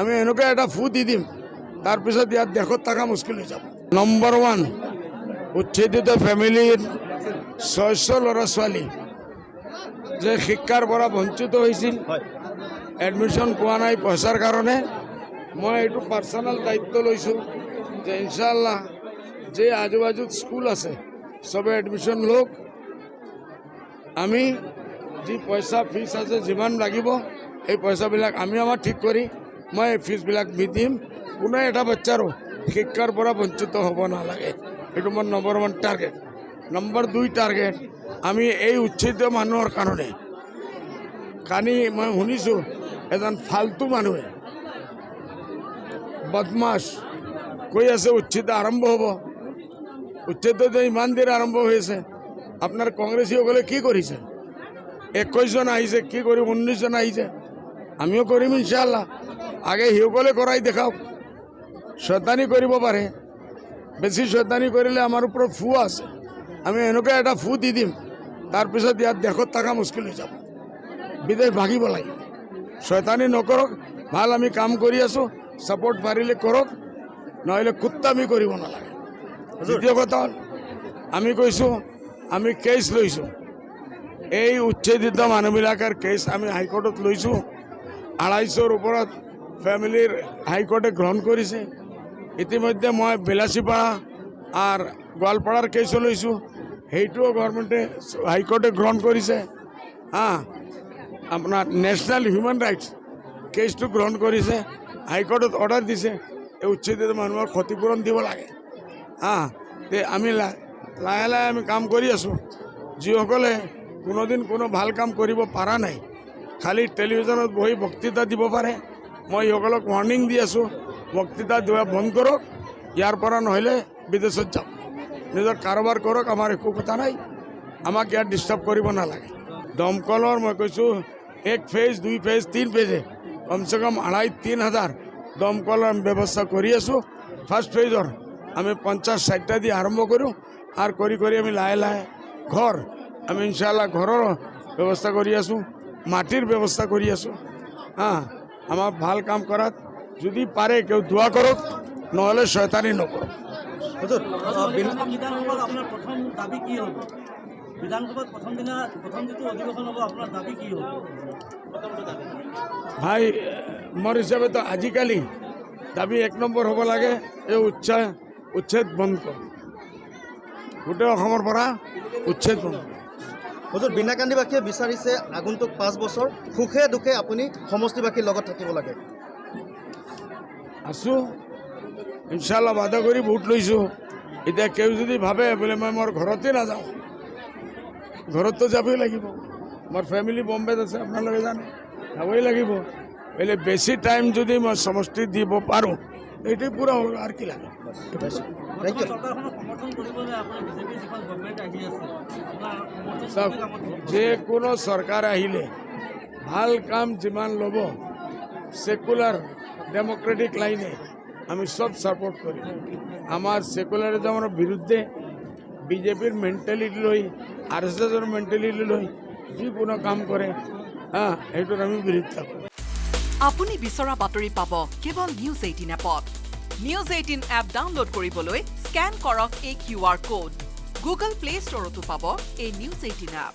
আমি এনেকুৱা এটা ফু দি দিম, তাৰপিছত ইয়াত দেশত থকা মুস্কিল হৈ যাব। নম্বৰ 1, উচ্ছেদিত ফেমিলিৰ 600 ল'ৰা ছোৱালী যে শিক্ষাৰ পৰা বঞ্চিত হৈছিল, এডমিশ্যন পোৱা নাই পইচাৰ কাৰণে। মই এইটো পাৰ্চনেল দায়িত্ব লৈছোঁ যে ইনশাআল্লাহ যে আজুবাজুত স্কুল আছে চবে এডমিশ্যন লওক। আমি যি পইচা ফিজ আছে যিমান লাগিব এই পইচাবিলাক আমি আমাৰ ঠিক কৰি মই ফিজবিলাক দি দিম। কোনো এটা বাচ্চাৰো শিক্ষাৰ পৰা বঞ্চিত হ'ব নালাগে, এইটো মোৰ নম্বৰ 1 টাৰ্গেট। নম্বৰ 2 টাৰ্গেট, আমি এই উচ্ছেদিত মানুহৰ কাৰণে কালি মই শুনিছোঁ এজন ফাল্টু মানুহে বদমাছ কৈ আছে উচ্ছেদ আৰম্ভ হ'ব। উচ্ছেদ ইমান দেৰি আৰম্ভ হৈ আছে, আপোনাৰ কংগ্ৰেছীসকলে কি কৰিছে? 21 জন আহিছে, কি কৰিম? 19 জন আহিছে, আমিও কৰিম ইনশাআল্লাহ। আগে সিসকলে কৰাই দেখাওক। শয়তানি কৰিব পাৰে, বেছি শয়তানি কৰিলে আমাৰ ওপৰত ফু আছে। আমি এনেকুৱা এটা ফু দি দিম, তাৰপিছত ইয়াত দেশত থকা মুস্কিল হৈ যাব, বিদেশ ভাগিব লাগিব। শয়তানি নকৰক, ভাল আমি কাম কৰি আছোঁ, ছাপোৰ্ট পাৰিলে কৰক, নহ'লে কুত্তামি কৰিব নালাগে। দ্বিতীয় কথা হ'ল আমি কৈছোঁ আমি কেছ লৈছোঁ, এই উচ্ছেদিত মানুহবিলাকৰ কেছ আমি হাইকোৰ্টত লৈছোঁ। 250ৰ ওপৰত ফেমিলিৰ হাইকোৰ্টে গ্ৰহণ কৰিছে। ইতিমধ্যে মই বিলাসীপাৰা আৰু গোৱালপাৰাৰ কেছো লৈছোঁ, সেইটোও গভৰ্ণমেণ্টে হাইকোৰ্টে গ্ৰহণ কৰিছে। আপোনাৰ নেশ্যনেল হিউমেন ৰাইটছ কেছটো গ্ৰহণ কৰিছে, হাইকোৰ্টত অৰ্ডাৰ দিছে এই উচ্ছেদিত মানুহৰ ক্ষতিপূৰণ দিব লাগে। তে আমি লাহে লাহে আমি কাম কৰি আছোঁ। যিসকলে কোনোদিন কোনো ভাল কাম কৰিব পৰা নাই, খালি টেলিভিশ্যনত বহি বক্তৃতা দিব পাৰে, মই সিসকলক ৱাৰ্ণিং দি আছোঁ, বক্তৃতা দিয়া বন্ধ কৰক। ইয়াৰ পৰা নহ'লে বিদেশত যাওক, নিজৰ কাৰোবাৰ কৰক, আমাৰ একো কথা নাই, আমাক ইয়াত ডিষ্টাৰ্ব কৰিব নালাগে। দমকলৰ মই কৈছোঁ 1 ফেজ 2 ফেজ 3 ফেজে কমচে কম 2,500-3 হাজাৰ দমকলৰ ব্যৱস্থা কৰি আছোঁ। ফাৰ্ষ্ট ফেজৰ আমি 50-60টা দি আৰম্ভ কৰোঁ, আৰু কৰি কৰি আমি লাহে লাহে ঘৰ আমি ইনশাআল্লাহ ঘৰৰ ব্যৱস্থা কৰি আছোঁ, মাটিৰ ব্যৱস্থা কৰি আছোঁ। আমাৰ ভাল কাম কৰাত যদি পাৰে কেউ দোয়া কৰক, নহ'লে শয়তানি নকৰক। বিধানসভাত আপোনাৰ প্ৰথম দাবী কি হ'ব? বিধানসভাত প্ৰথম যিটো অধিৱেশন হ'ব, আপোনাৰ দাবী কি হ'ব? ভাই মোৰ হিচাপেতো আজিকালি দাবী 1 নম্বৰ হ'ব লাগে, এই উচ্ছেদ বন্ধ কৰক, গোটেই অসমৰ পৰা উচ্ছেদ বন্ধ কৰক। হুজুৰ, বিনাকান্দিবাসীয়ে বিচাৰিছে আগন্তুক 5 বছৰ সুখে দুখে আপুনি সমষ্টিবাসীৰ লগত থাকিব লাগে। আছোঁ ইনশাআল্লাহ, বাধা কৰি ভোট লৈছোঁ। এতিয়া কেউ যদি ভাবে বোলে মই মোৰ ঘৰতে নাযাওঁ, ঘৰততো যাবই লাগিব। মোৰ ফেমিলি বম্বেত আছে, আপোনালোকে জানে, যাবই লাগিব। বোলে বেছি টাইম যদি মই সমষ্টিত দিব পাৰোঁ, এইটোৱে পূৰা হ'ল, আৰু কি লাগে। চাওক, যিকোনো চৰকাৰ আহিলে ভাল কাম যিমান ল'ব, সেকুলার ডেমোক্রেটিক লাইনে আমি সব সাপোর্ট করি। আমার সেকুলারিজমের বিরুদ্ধে বিজেপির মেন্টালিটি লই, আরএসএসের মেন্টালিটি লই যিকোনো কাম করে, এইটোৰ আমি বিৰোধিতা কৰোঁ। আপুনি বিচৰা বাতৰি পাব কেৱল নিউজ 18 এপত। নিউজ 18 এপ ডাউনলোড কৰিবলৈ স্কেন কৰক এই QR কোড। গুগল প্লে ষ্টৰতো পাব এই নিউজ 18 এপ।